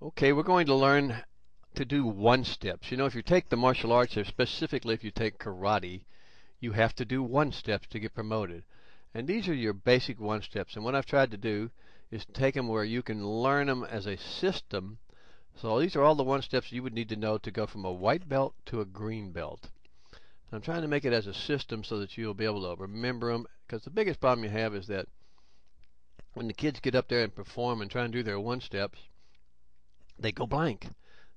Okay, we're going to learn to do one steps. You know, if you take the martial arts, or specifically if you take karate, you have to do one steps to get promoted. And these are your basic one steps. And what I've tried to do is take them where you can learn them as a system. So these are all the one steps you would need to know to go from a white belt to a green belt. I'm trying to make it as a system so that you'll be able to remember them. Because the biggest problem you have is that when the kids get up there and perform and try and do their one steps, they go blank.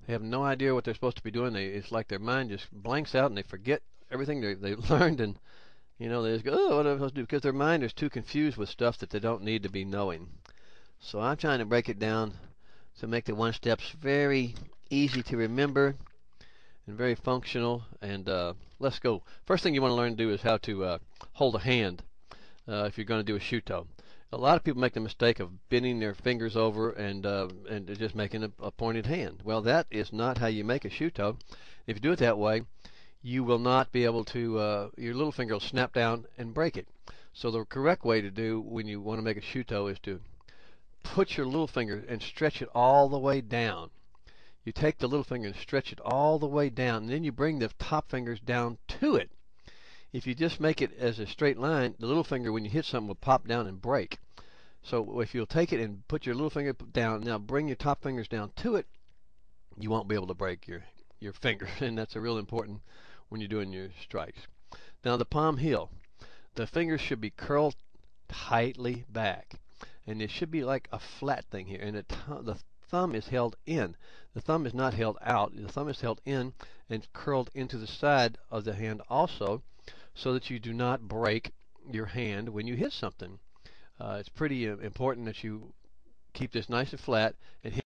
They have no idea what they're supposed to be doing. It's like their mind just blanks out and they forget everything they learned, and they just go, oh, what am I supposed to do? Because their mind is too confused with stuff that they don't need to be knowing. So I'm trying to break it down to make the one steps very easy to remember and very functional. And let's go. First thing you want to learn to do is how to hold a hand if you're going to do a shuto. A lot of people make the mistake of bending their fingers over and just making a pointed hand. Well, that is not how you make a shuto. If you do it that way, you will not be able to, your little finger will snap down and break it. So the correct way to do when you want to make a shuto is to put your little finger and stretch it all the way down. You take the little finger and stretch it all the way down, and then you bring the top fingers down to it. If you just make it as a straight line, the little finger, when you hit something, will pop down and break. So if you'll take it and put your little finger down, now bring your top fingers down to it, you won't be able to break your finger. And that's a real important when you're doing your strikes. Now the palm heel. The fingers should be curled tightly back. And it should be like a flat thing here. And the thumb is held in. The thumb is not held out. The thumb is held in and curled into the side of the hand also, so that you do not break your hand when you hit something. It's pretty important that you keep this nice and flat and hit